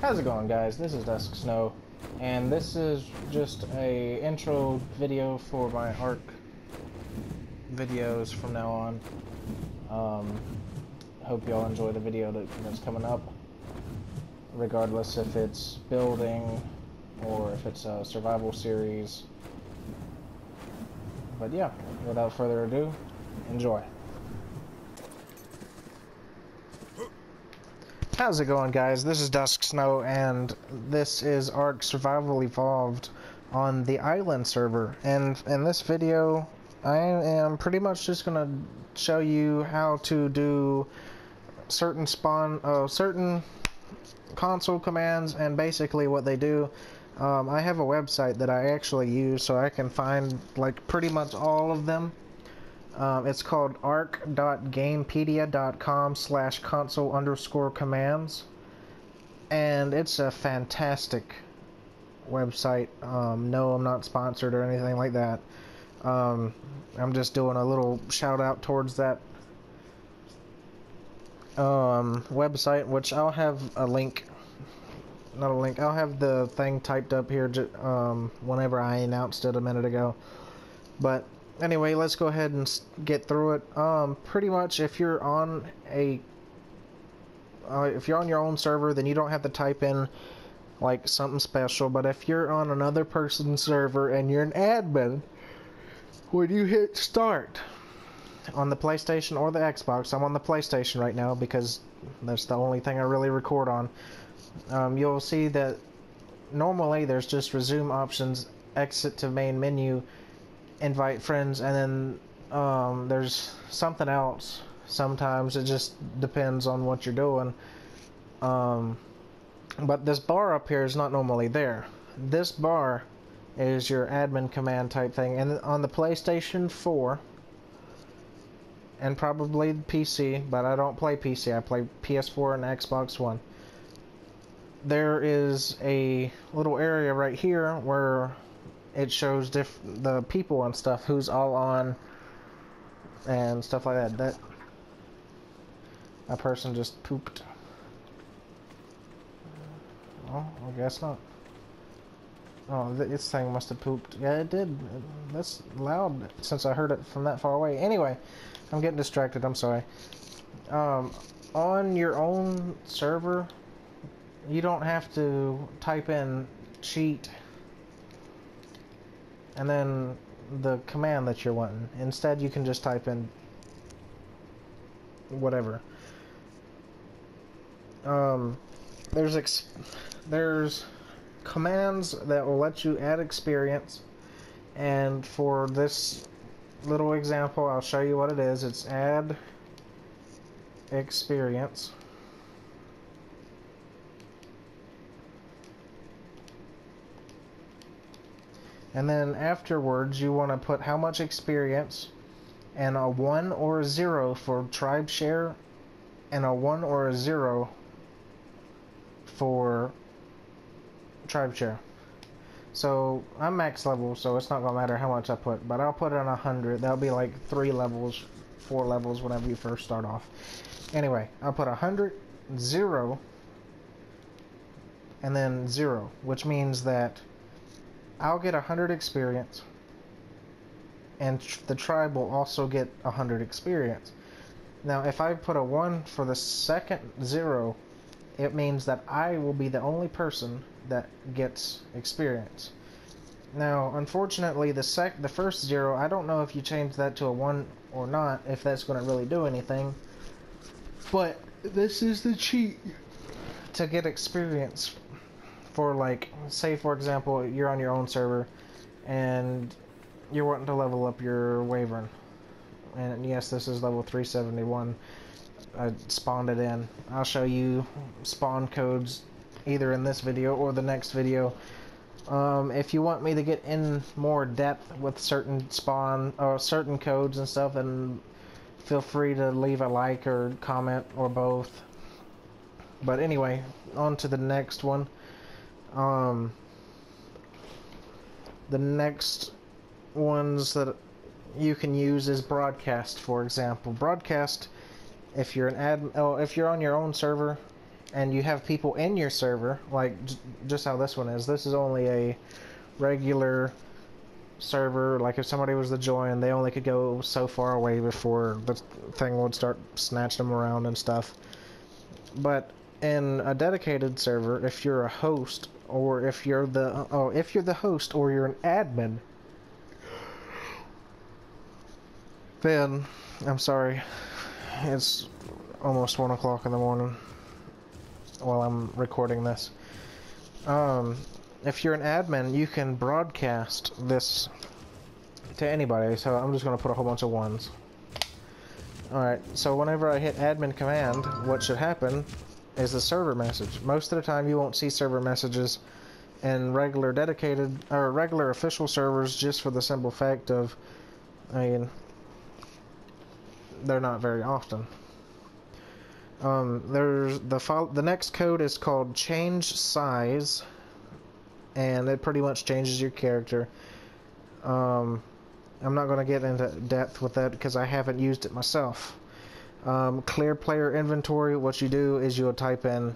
How's it going, guys? This is DusxSnow, and this is just a intro video for my ARK videos from now on. Hope y'all enjoy the video that's coming up, regardless if it's building or if it's a survival series. But yeah, without further ado, enjoy. How's it going, guys? This is DusxSnow, and this is ARK Survival Evolved on the island server. And in this video, I am pretty much just gonna show you how to do certain certain console commands, and basically what they do. I have a website that I actually use so I can find like pretty much all of them. It's called ark.gamepedia.com/console_commands, and it's a fantastic website. No, I'm not sponsored or anything like that. I'm just doing a little shout out towards that website, which I'll have a link. Not a link. I'll have the thing typed up here whenever I announced it a minute ago. But anyway, let's go ahead and get through it. Pretty much, if you're on your own server, then you don't have to type in like something special. But if you're on another person's server and you're an admin, when you hit start on the PlayStation or the Xbox, I'm on the PlayStation right now because that's the only thing I really record on. You'll see that normally there's just resume options, exit to main menu, invite friends, and then there's something else. Sometimes it just depends on what you're doing. But this bar up here is not normally there. This bar is your admin command type thing, and on the PlayStation 4 and probably PC, but I don't play PC, I play PS4 and Xbox One. There is a little area right here where it shows the people and stuff, who's all on and stuff like that. That a person just pooped. Oh, I guess not. Oh, this thing must have pooped. Yeah, it did. That's loud since I heard it from that far away. Anyway, I'm getting distracted. I'm sorry. On your own server, you don't have to type in cheat and then the command that you're wanting. Instead, you can just type in whatever. There's commands that will let you add experience, and for this little example, I'll show you what it is. It's add experience. And then afterwards, you want to put how much experience, and a 1 or a 0 for tribe share, and a 1 or a 0 for tribe share. So I'm max level, so it's not gonna matter how much I put, but I'll put it on 100. That'll be like 3 levels, 4 levels whenever you first start off. Anyway, I'll put 100, 0, and then 0, which means that I'll get 100 experience, and the tribe will also get 100 experience. Now, if I put a 1 for the second 0, it means that I will be the only person that gets experience. Now, unfortunately, the first 0, I don't know if you change that to a 1 or not, if that's going to really do anything. But this is the cheat to get experience. For, like, say for example, you're on your own server and you're wanting to level up your Wyvern, and yes, this is level 371. I spawned it in. I'll show you spawn codes either in this video or the next video. If you want me to get in more depth with certain certain codes and stuff, then feel free to leave a like or comment or both. But anyway, on to the next one. The next ones that you can use is broadcast, for example. Broadcast, if you're if you're on your own server and you have people in your server, like just how this one is. This is only a regular server. Like if somebody was to join, they only could go so far away before the thing would start snatching them around and stuff. But in a dedicated server, if you're a host, or if you're the host or you're an admin, then I'm sorry, it's almost 1 o'clock in the morning while I'm recording this. If you're an admin, you can broadcast this to anybody, so I'm just going to put a whole bunch of ones. Alright, so whenever I hit admin command, what should happen is the server message. Most of the time you won't see server messages in regular dedicated, or regular official servers, just for the simple fact of, I mean, they're not very often. There's the next code is called change size, and it pretty much changes your character. I'm not going to get into depth with that because I haven't used it myself. Clear player inventory, what you do is you'll type in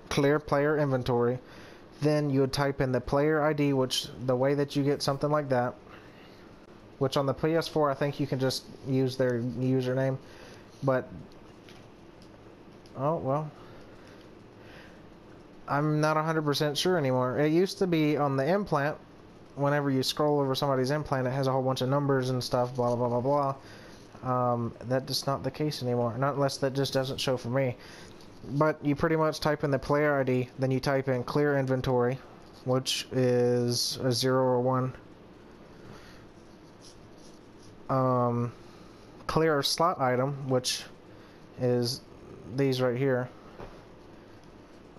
clear player inventory, then you would type in the player ID, which the way that you get something like that, which on the PS4 I think you can just use their username, but oh well, I'm not 100% sure anymore. It used to be on the implant. Whenever you scroll over somebody's implant, it has a whole bunch of numbers and stuff, blah blah blah blah blah. That's just not the case anymore, not unless that just doesn't show for me. But you pretty much type in the player ID, then you type in clear inventory, which is a 0 or 1. Clear slot item, which is these right here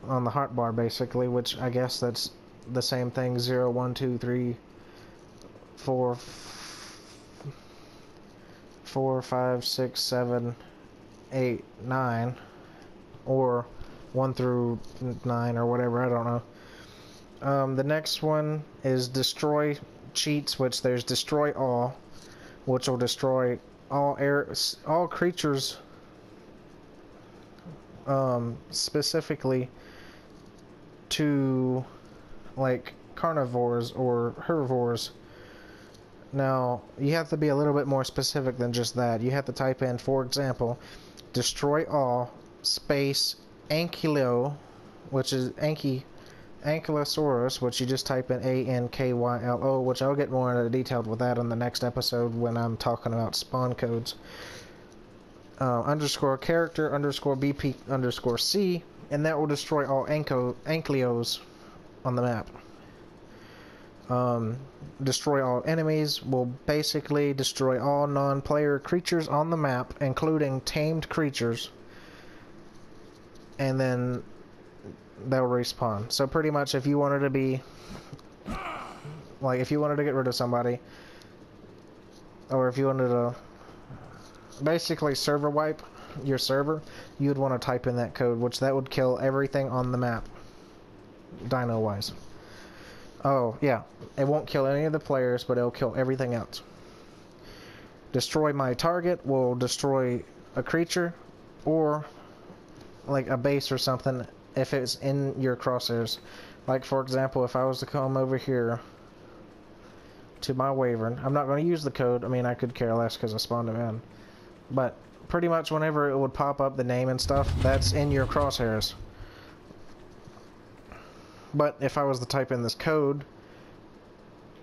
on the hotbar basically, which I guess that's the same thing. 0, 1, 2, 3, 4, 5, 6, 7, 8, 9, or 1 through 9 or whatever, I don't know. The next one is destroy cheats, which there's destroy all, which will destroy all creatures, specifically to like carnivores or herbivores. Now you have to be a little bit more specific than just that. You have to type in, for example, destroy all space Ankylo, which is Ankylosaurus, which you just type in ANKYLO, which I'll get more into detailed with that in the next episode when I'm talking about spawn codes. Underscore character underscore BP underscore C, and that will destroy all Ankylos on the map. Destroy all enemies will basically destroy all non-player creatures on the map, including tamed creatures, and then they'll respawn. So pretty much if you wanted to be, like if you wanted to get rid of somebody, or if you wanted to basically server wipe your server, you'd want to type in that code, which that would kill everything on the map, dino wise. Oh yeah, it won't kill any of the players, but it'll kill everything else. Destroy my target will destroy a creature or like a base or something if it's in your crosshairs. Like for example, if I was to come over here to my Wyvern, I'm not going to use the code. I mean, I could care less because I spawned him in, but pretty much whenever it would pop up the name and stuff, that's in your crosshairs. But if I was to type in this code,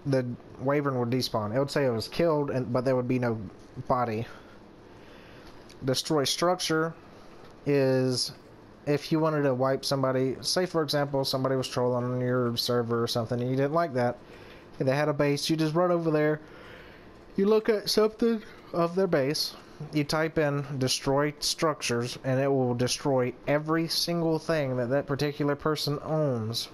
the Wyvern would despawn. It would say it was killed, but there would be no body. Destroy structure is if you wanted to wipe somebody, say for example somebody was trolling on your server or something and you didn't like that, and they had a base, you just run over there, you look at something of their base, you type in destroy structures, and it will destroy every single thing that that particular person owns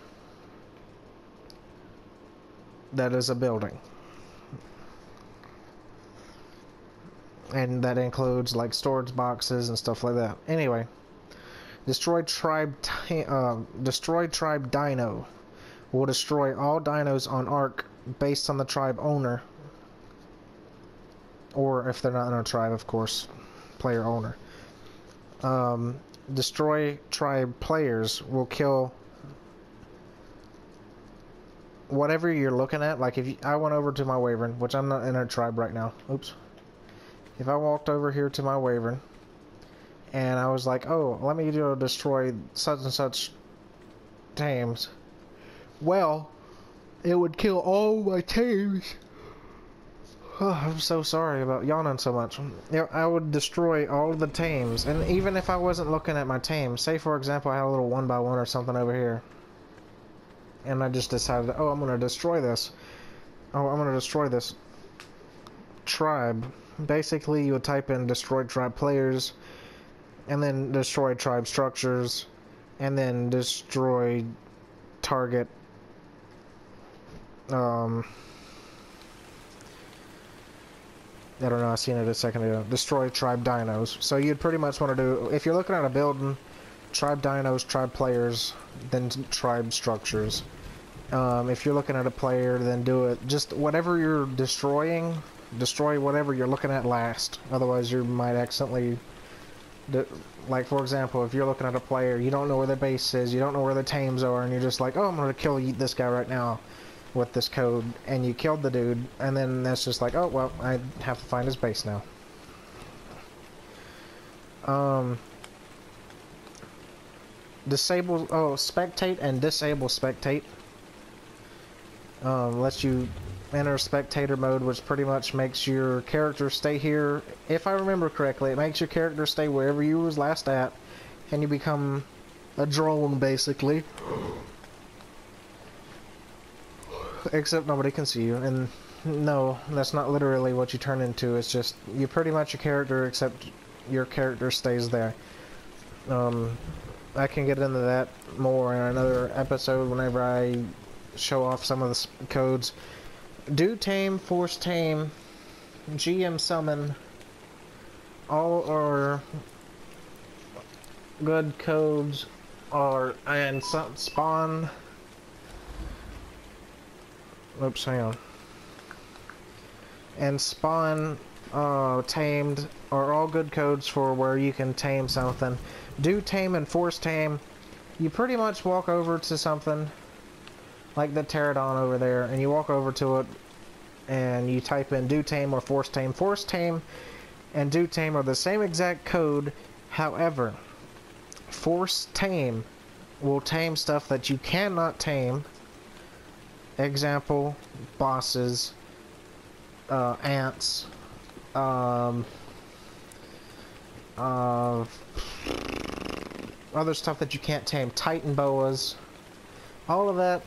that is a building. And that includes like storage boxes and stuff like that. Anyway, destroy tribe dino will destroy all dinos on ARK based on the tribe owner, or if they're not in a tribe, of course, player owner. destroy tribe players will kill whatever you're looking at. Like I went over to my Wyvern, which I'm not in a tribe right now. Oops. If I walked over here to my Wyvern and I was like, oh, let me destroy such and such tames, well, it would kill all my tames. Oh, I'm so sorry about yawning so much. You know, I would destroy all of the tames, and even if I wasn't looking at my tames, say for example I had a little 1x1 or something over here, and I just decided, oh, I'm going to destroy this. Oh, I'm going to destroy this tribe. Basically, you would type in destroy tribe players, and then destroy tribe structures, and then destroy target I don't know, I seen it a second ago. Destroy tribe dinos. So you'd pretty much want to do, if you're looking at a building, tribe dinos, tribe players, then tribe structures. If you're looking at a player, then do it. Just whatever you're destroying, destroy whatever you're looking at last. Otherwise, you might accidentally... Like, for example, if you're looking at a player, you don't know where their base is, you don't know where the tames are, and you're just like, oh, I'm going to kill this guy right now with this code, and you killed the dude, and then that's just like, oh, well, I have to find his base now. Disable, spectate and disable spectate. Lets you enter spectator mode, which pretty much makes your character stay here. If I remember correctly, it makes your character stay wherever you was last at, and you become a drone, basically. Except nobody can see you, and no, that's not literally what you turn into. It's just, you're pretty much a character, except your character stays there. I can get into that more in another episode whenever I show off some of the codes. Do tame, force tame, GM summon, all are good codes, and spawn. Oops, hang on. And spawn, tamed are all good codes for where you can tame something. Do tame and force tame. You pretty much walk over to something like the pterodon over there, and you walk over to it, and you type in do tame or force tame. Force tame and do tame are the same exact code. However, force tame will tame stuff that you cannot tame. Example, bosses, ants, other stuff that you can't tame, titan boas, all of that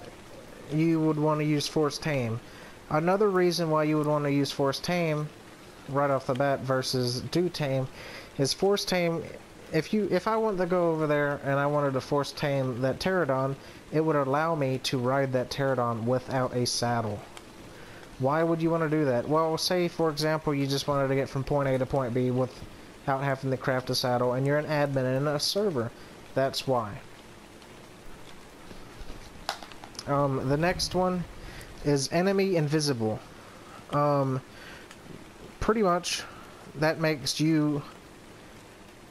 you would want to use force tame. Another reason why you would want to use force tame right off the bat versus do tame is force tame. If I wanted to go over there and I wanted to force tame that pterodon, it would allow me to ride that pterodon without a saddle. Why would you want to do that? Well, say for example you just wanted to get from point A to point B without having to craft a saddle, and you're an admin in a server. That's why. The next one is enemy invisible. Pretty much that makes you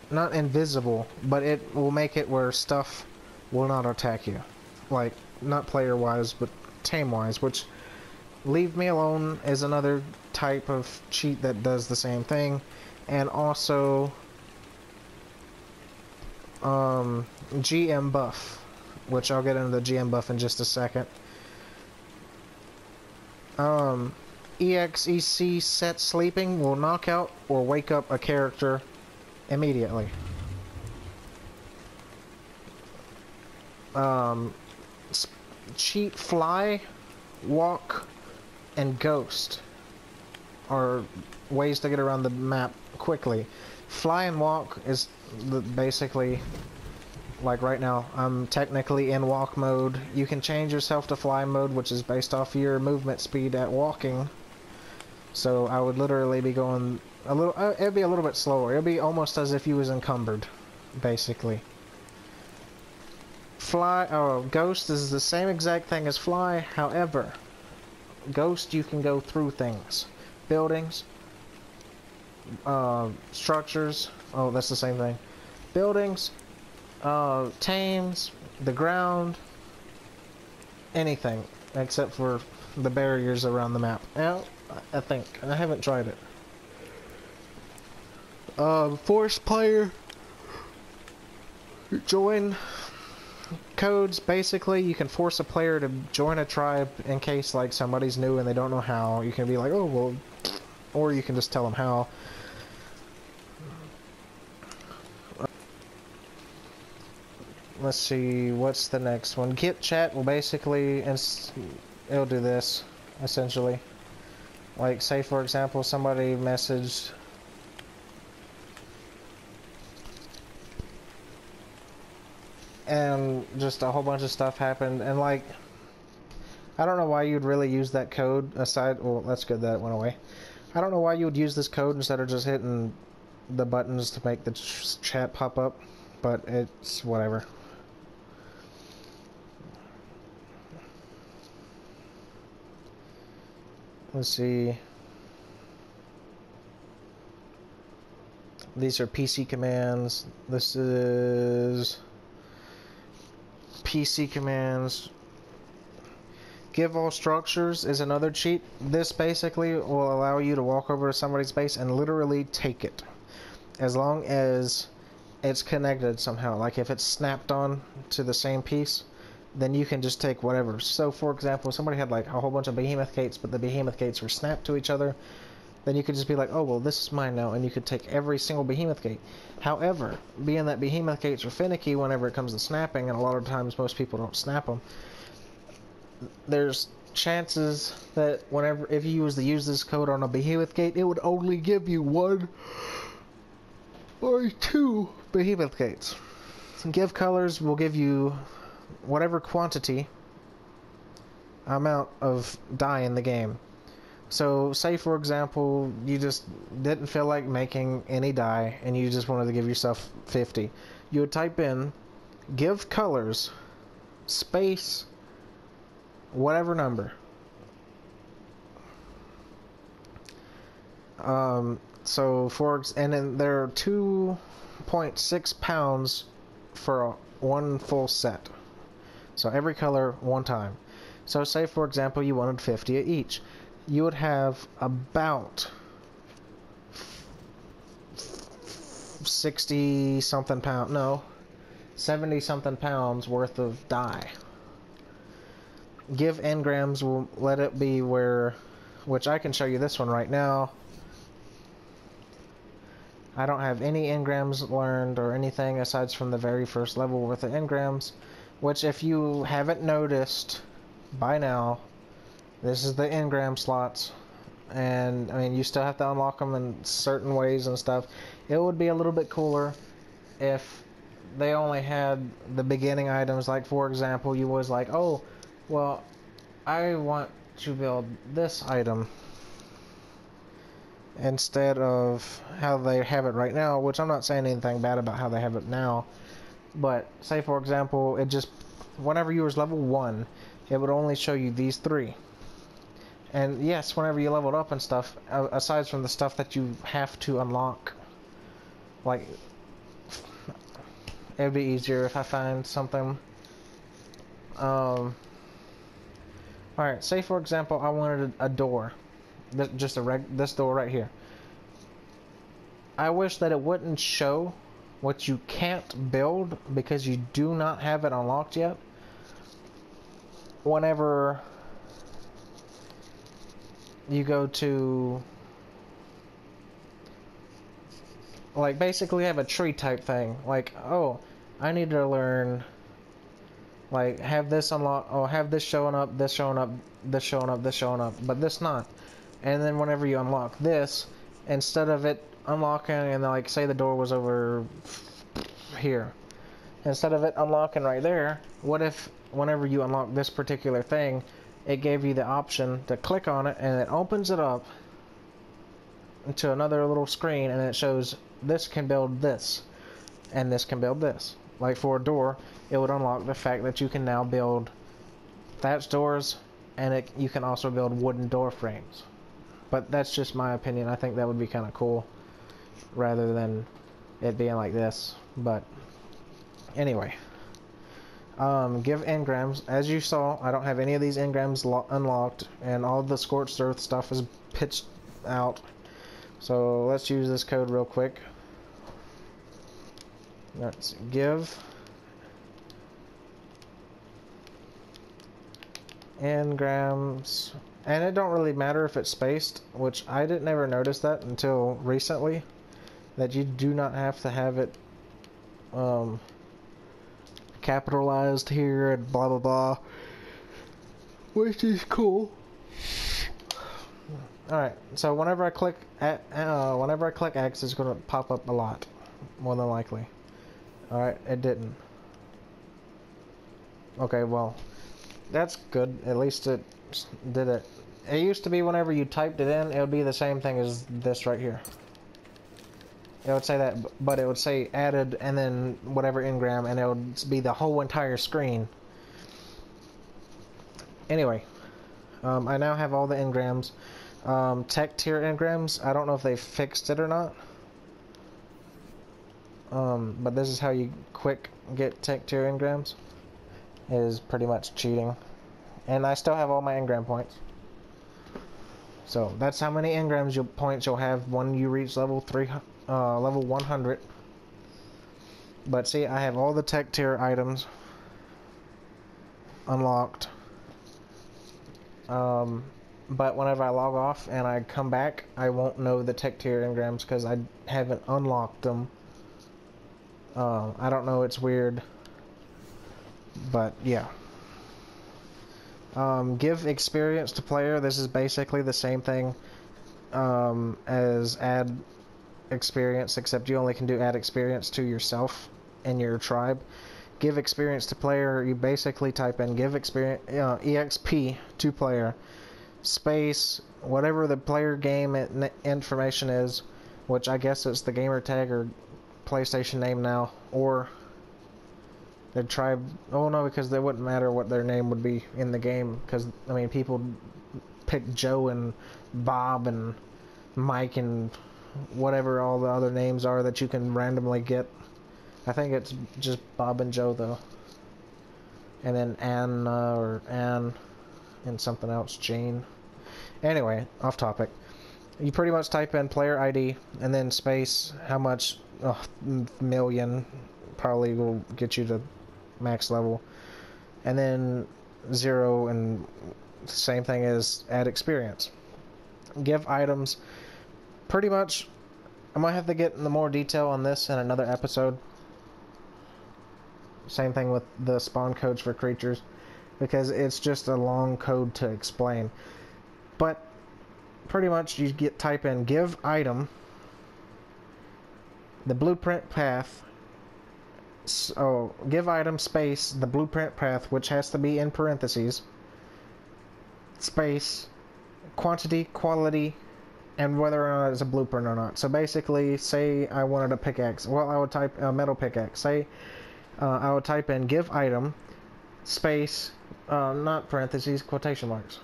not invisible, but it will make it where stuff will not attack you. Like, not player-wise, but tame-wise, which Leave Me Alone is another type of cheat that does the same thing. And also, GM buff, which I'll get into the GM buff in just a second. EXEC set sleeping will knock out or wake up a character immediately. Cheat fly, walk, and ghost are ways to get around the map quickly. Fly and walk is basically, like right now, I'm technically in walk mode. You can change yourself to fly mode, which is based off your movement speed at walking. So I would literally be going a little, it'd be a little bit slower. It'd be almost as if you was encumbered, basically. Ghost is the same exact thing as fly, however, ghost you can go through things. Buildings, structures, that's the same thing. Buildings, tames, the ground, anything except for the barriers around the map. Now, I think I haven't tried it. Force player join codes. Basically, you can force a player to join a tribe in case like somebody's new and they don't know how. You can be like, oh well, or you can just tell them how. Let's see, what's the next one? Git chat will basically, it'll do this, essentially. Like, say for example, somebody messaged, and just a whole bunch of stuff happened, and like, I don't know why you'd really use that code aside, well, that's good that it went away. I don't know why you would use this code instead of just hitting the buttons to make the chat pop up, but it's whatever. Let's see. These are PC commands. This is PC commands. Give all structures is another cheat. This basically will allow you to walk over to somebody's base and literally take it, as long as it's connected somehow. Like if it's snapped on to the same piece, then you can just take whatever. So for example, somebody had like a whole bunch of behemoth gates, but the behemoth gates were snapped to each other, then you could just be like, oh well, this is mine now, and you could take every single behemoth gate. However, being that behemoth gates are finicky whenever it comes to snapping, and a lot of times most people don't snap them, there's chances that whenever, if you use this code on a behemoth gate, it would only give you 1 or 2 behemoth gates. Give colors will give you whatever quantity amount of dye in the game. So say for example you just didn't feel like making any dye and you just wanted to give yourself 50. You would type in give colors space whatever number. And then there are 2.6 pounds for one full set. So every color one time. So say for example you wanted 50 of each. You would have about 60 something pounds, no, 70 something pounds worth of dye. Give engrams will let it be where, which I can show you this one right now. I don't have any engrams learned or anything aside from the very first level with the engrams, which if you haven't noticed by now, this is the engram slots, and I mean you still have to unlock them in certain ways and stuff. It would be a little bit cooler if they only had the beginning items. Like for example, you was like, oh well, I want to build this item, instead of how they have it right now, which I'm not saying anything bad about how they have it now, but say for example it just, whenever you was level 1, it would only show you these 3. And yes, whenever you leveled up and stuff, aside from the stuff that you have to unlock, like, it would be easier if I find something. Alright, say for example I wanted a door, just this door right here. I wish that it wouldn't show what you can't build because you do not have it unlocked yet. Whenever you go to, like, basically have a tree type thing, like, oh, I need to learn, like, have this unlock, oh, have this showing up, this showing up, this showing up, this showing up, but this not. And then whenever you unlock this, instead of it unlocking and like say the door was over here, instead of it unlocking right there, what if whenever you unlock this particular thing, it gave you the option to click on it and it opens it up into another little screen, and it shows this can build this and this can build this. Like for a door, it would unlock the fact that you can now build thatch doors, and you can also build wooden door frames. But that's just my opinion. I think that would be kind of cool rather than it being like this. But Anyway, give engrams. As you saw, I don't have any of these engrams unlocked, and all the scorched earth stuff is pitched out. So let's use this code real quick. Let's give engrams, and it don't really matter if it's spaced, which I didn't ever notice that until recently, that you do not have to have it capitalized here and blah blah blah, which is cool. Alright, so whenever I click X, it's gonna pop up a lot, more than likely. Alright, it didn't. Okay, well, that's good. At least it did it. It used to be whenever you typed it in, it would be the same thing as this right here. It would say that, but it would say added and then whatever engram, and it would be the whole entire screen. Anyway, I now have all the engrams. Tech tier engrams, I don't know if they fixed it or not. But this is how you quick get tech tier engrams. It is pretty much cheating. And I still have all my engram points. So that's how many engrams points you'll have when you reach level 100. But see, I have all the tech tier items unlocked. But whenever I log off and I come back, I won't know the tech tier engrams because I haven't unlocked them. I don't know, it's weird. But yeah. Give experience to player. This is basically the same thing as add experience, except you only can do add experience to yourself and your tribe. Give experience to player, you basically type in give experience EXP to player space whatever the player game information is, which I guess it's the gamer tag or PlayStation name now, or the tribe. Oh no, because it wouldn't matter what their name would be in the game, because I mean people pick Joe and Bob and Mike and whatever all the other names are that you can randomly get. I think it's just Bob and Joe though, and then Anna or Ann and something else, Jane. Anyway, off topic. You pretty much type in player ID and then space how much million probably will get you to max level, and then 0, and same thing as add experience. Give items. Pretty much I'm gonna have to get into more detail on this in another episode. Same thing with the spawn codes for creatures, because it's just a long code to explain. But pretty much you type in give item, the blueprint path. So give item space the blueprint path, which has to be in parentheses, space quantity, quality, and whether or not it's a blueprint or not. So basically, say I wanted a pickaxe. Well, I would type a metal pickaxe. Say I would type in give item space not parentheses, quotation marks.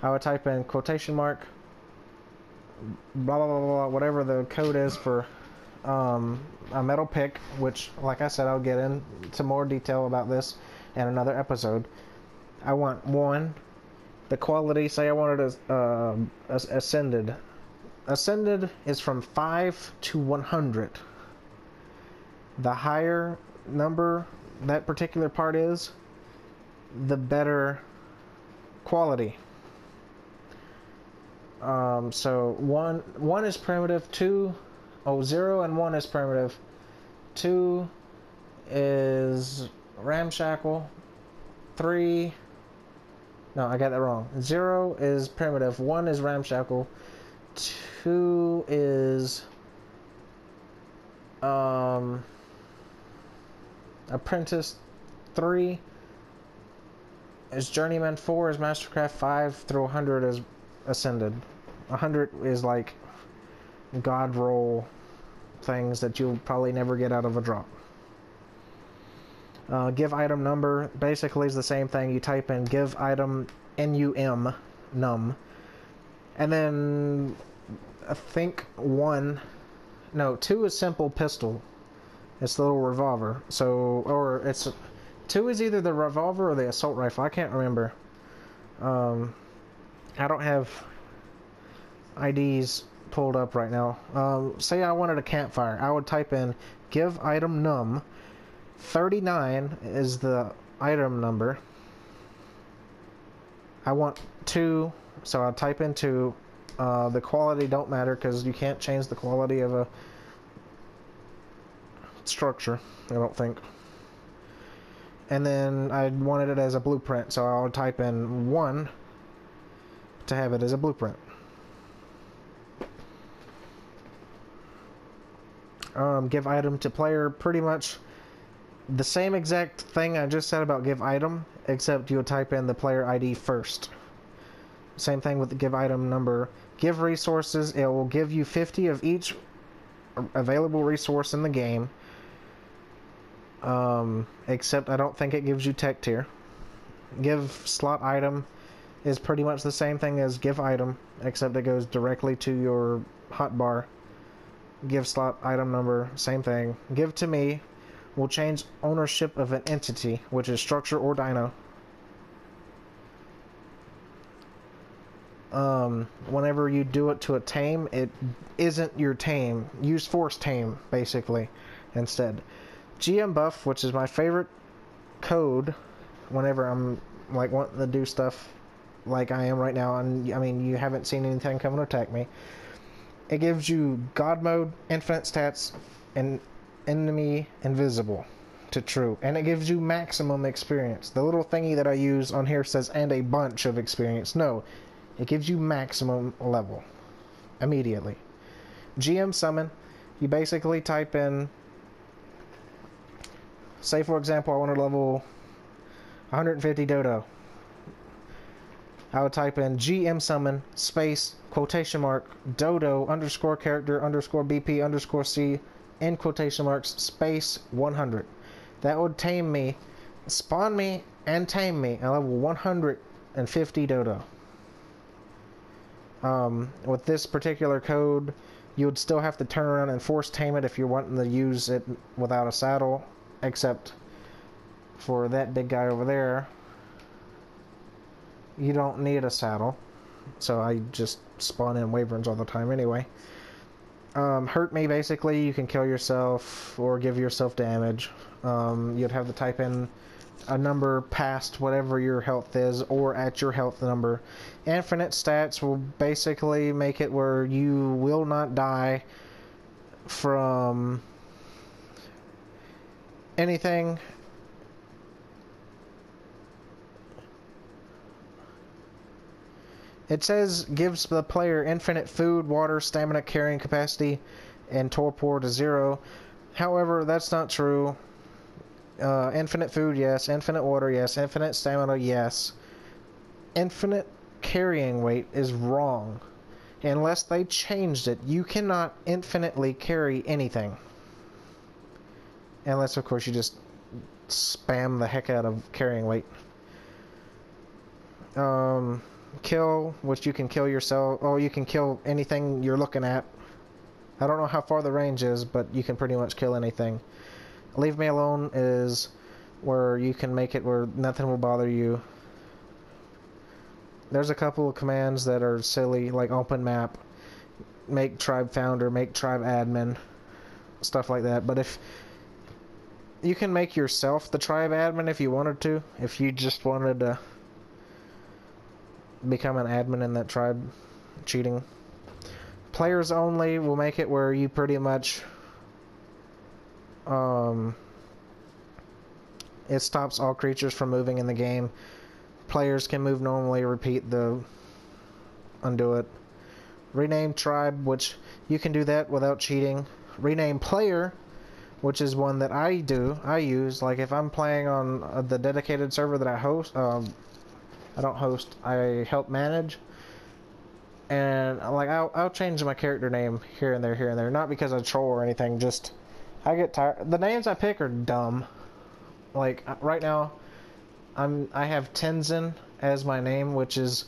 I would type in quotation mark blah blah blah blah, whatever the code is for a metal pick, which, like I said, I'll get into more detail about this in another episode. I want 1. The quality, say I wanted ascended. Ascended is from 5 to 100. The higher number that particular part is, the better quality. So 1 is primitive, 0 and 1 is primitive, 2 is ramshackle, 3, no, I got that wrong. 0 is primitive, 1 is ramshackle, 2 is apprentice, 3 is journeyman, 4 is mastercraft, 5 through 100 is ascended. 100 is like god roll things that you'll probably never get out of a drop. Give item number basically is the same thing. You type in give item num, and then I think 2 is simple pistol, It's the little revolver. So, or it's 2 is either the revolver or the assault rifle. I can't remember. I don't have IDs pulled up right now. Say I wanted a campfire. I would type in give item num. 39 is the item number. I want 2, so I'll type in 2. The quality don't matter because you can't change the quality of a structure, I don't think. And then I wanted it as a blueprint, so I'll type in 1 to have it as a blueprint. Give item to player, pretty much the same exact thing I just said about give item, except you'll type in the player ID first. Same thing with the give item number. Give resources, it will give you 50 of each available resource in the game. Except I don't think it gives you tech tier. Give slot item is pretty much the same thing as give item, except it goes directly to your hotbar. Give slot item number, same thing. Give to me will change ownership of an entity, which is structure or dino. Whenever you do it to a tame, it isn't your tame. Use force tame, basically, instead. GM buff, which is my favorite code whenever I'm like wanting to do stuff like I am right now, and I mean you haven't seen anything come and attack me. It gives you God mode, infinite stats, and enemy invisible to true, and it gives you maximum experience. The little thingy that I use on here says and a bunch of experience. No, it gives you maximum level immediately. GM summon, you basically type in, say for example I wanted to level 150 dodo. I would type in GM summon space quotation mark dodo underscore character underscore BP underscore C in quotation marks space 100. That would tame me, spawn me, and tame me at level 150 dodo. With this particular code, you would still have to turn around and force tame it if you're wanting to use it without a saddle, except for that big guy over there. You don't need a saddle, so I just spawn in wyverns all the time anyway. Hurt me, basically, you can kill yourself or give yourself damage. You'd have to type in a number past whatever your health is or at your health number. Infinite stats will basically make it where you will not die from anything. It says gives the player infinite food, water, stamina carrying capacity, and torpor to 0. However, that's not true. Infinite food, yes. Infinite water, yes. Infinite stamina, yes. Infinite carrying weight is wrong. Unless they changed it, you cannot infinitely carry anything. Unless, of course, you just spam the heck out of carrying weight. Kill, which you can kill yourself. Oh, you can kill anything you're looking at. I don't know how far the range is, but you can pretty much kill anything. Leave me alone is where you can make it where nothing will bother you. There's a couple of commands that are silly, like open map, make tribe founder, make tribe admin, stuff like that. But if you can make yourself the tribe admin if you wanted to, if you just wanted to become an admin in that tribe, cheating. Players only will make it where you pretty much it stops all creatures from moving in the game. Players can move normally, repeat the undo it. Rename tribe, which you can do that without cheating. Rename player, which is one that I use, like if I'm playing on the dedicated server that I host, I don't host, I help manage, and like I'll change my character name here and there, not because I troll or anything, just I get tired. The names I pick are dumb. Like right now I have Tenzin as my name, which is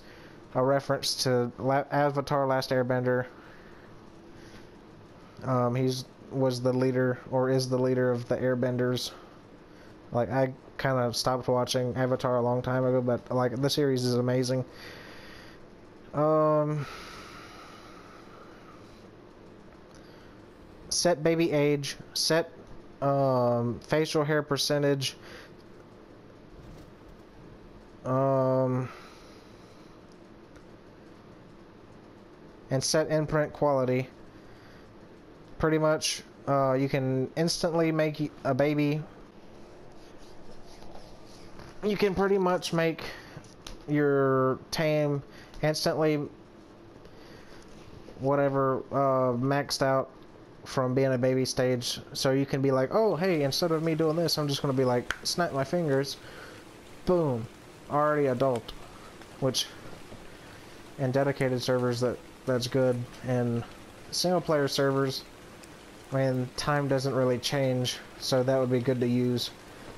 a reference to Avatar Last Airbender. He's was the leader, or is the leader of the Airbenders. Like, I kind of stopped watching Avatar a long time ago, but like the series is amazing. Set baby age, set facial hair percentage, and set imprint quality. Pretty much, you can instantly make a baby. You can pretty much make your tame instantly, whatever, maxed out from being a baby stage. So you can be like, oh hey, instead of me doing this, I'm just gonna be like, snap my fingers, boom, already adult. Which in dedicated servers that's good. And single player servers, I mean, time doesn't really change, so that would be good to use.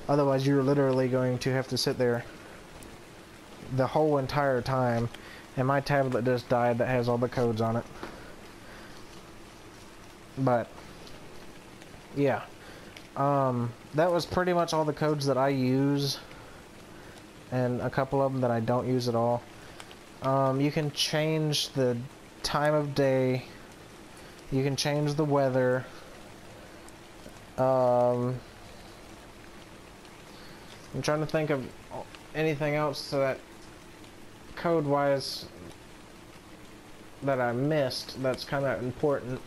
Otherwise, you're literally going to have to sit there the whole entire time. And my tablet just died that has all the codes on it. But, yeah. That was pretty much all the codes that I use. And a couple of them that I don't use at all. You can change the time of day. You can change the weather. I'm trying to think of anything else that code-wise that I missed that's kind of important.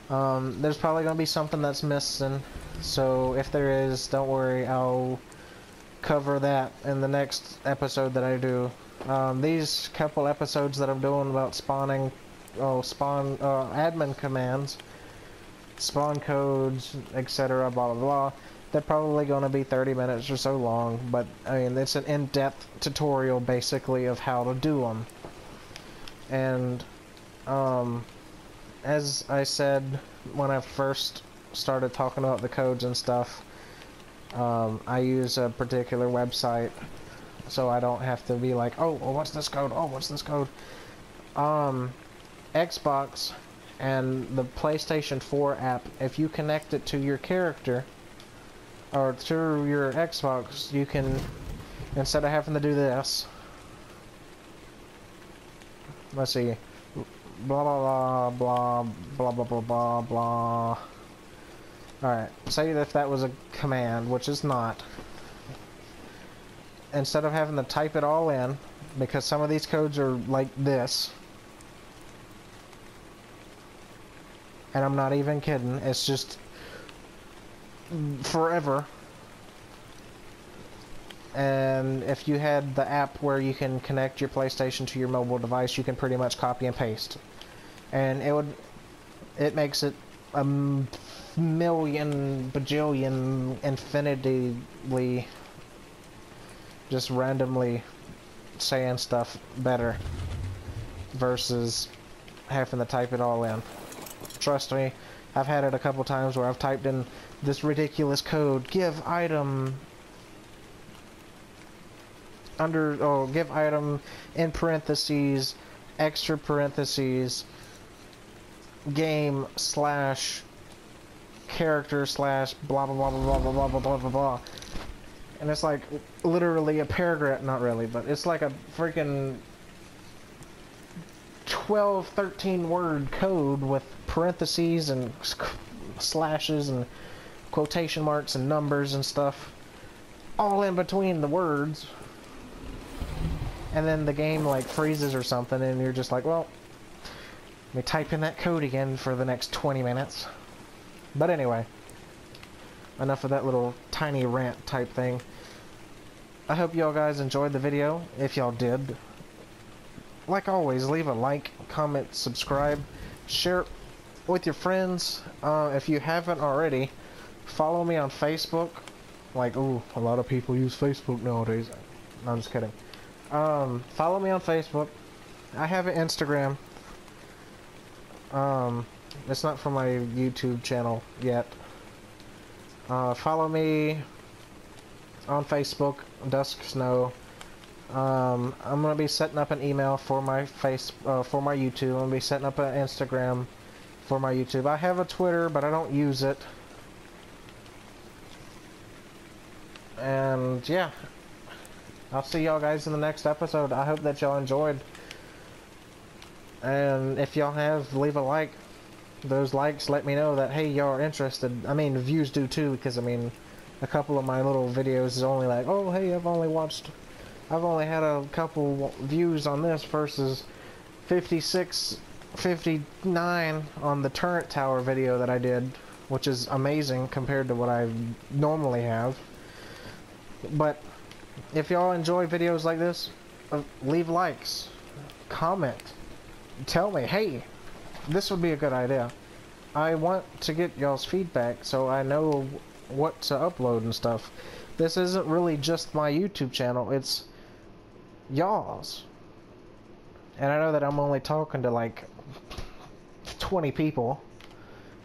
There's probably going to be something that's missing, so if there is, don't worry, I'll cover that in the next episode that I do. These couple episodes that I'm doing about spawning, admin commands, spawn codes, etc., blah blah blah, they're probably going to be 30 minutes or so long, but I mean, it's an in-depth tutorial basically of how to do them. And as I said when I first started talking about the codes and stuff, I use a particular website, so I don't have to be like, oh, well, what's this code? Oh, what's this code? Xbox and the PlayStation 4 app, if you connect it to your character or through your Xbox, you can, instead of having to do this, let's see, blah blah blah blah blah blah blah blah. Alright, say if that was a command, which is not, instead of having to type it all in, because some of these codes are like this, and I'm not even kidding, it's just forever. And if you had the app where you can connect your PlayStation to your mobile device, you can pretty much copy and paste, and it makes it a million bajillion infinitely just randomly saying stuff better versus having to type it all in. Trust me, I've had it a couple times where I've typed in this ridiculous code, give item give item in parentheses, extra parentheses, game slash character slash blah blah blah blah blah blah blah blah blah blah, and it's like literally a paragraph, not really, but it's like a freaking 12-13 word code with parentheses and slashes and quotation marks and numbers and stuff all in between the words, and then the game like freezes or something, and you're just like, well, let me type in that code again for the next 20 minutes. But anyway, enough of that little tiny rant type thing. I hope y'all guys enjoyed the video. If y'all did, like always, leave a like, comment, subscribe, share it with your friends. If you haven't already, follow me on Facebook. Like, ooh, a lot of people use Facebook nowadays. No, I'm just kidding. Follow me on Facebook. I have an Instagram. It's not for my YouTube channel yet. Follow me on Facebook, DusxSnow. I'm gonna be setting up an email for my for my YouTube. I'm gonna be setting up an Instagram for my YouTube. I have a Twitter, but I don't use it. And yeah, I'll see y'all guys in the next episode. I hope that y'all enjoyed. And if y'all have, leave a like. Those likes let me know that, hey, y'all are interested. I mean, the views do too, because I mean, a couple of my little videos is only like, oh, hey, I've only had a couple views on this versus 56, 59 on the turret tower video that I did, which is amazing compared to what I normally have. But if y'all enjoy videos like this, leave likes, comment, tell me, hey, this would be a good idea. I want to get y'all's feedback so I know what to upload and stuff. This isn't really just my YouTube channel, it's y'all's. And I know that I'm only talking to like 20 people,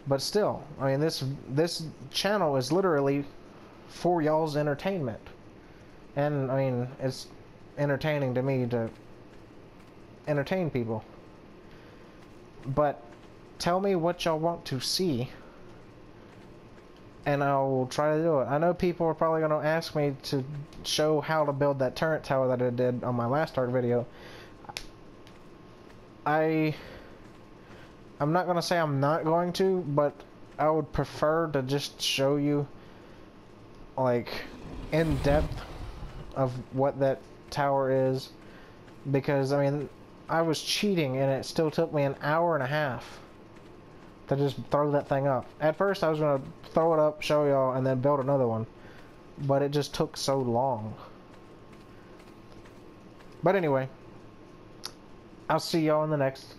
but still, I mean, this channel is literally for y'all's entertainment. And I mean, it's entertaining to me to entertain people. But tell me what y'all want to see, and I'll try to do it. I know people are probably going to ask me to show how to build that turret tower that I did on my last ARK video. I'm not going to say I'm not going to, but I would prefer to just show you, like, in depth of what that tower is, because, I mean, I was cheating and it still took me an hour and a half to just throw that thing up. At first I was going to throw it up, show y'all, and then build another one, but it just took so long. But anyway, I'll see y'all in the next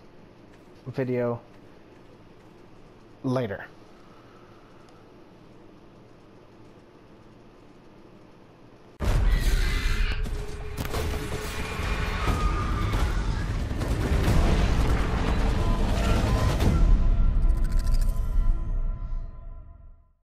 video later.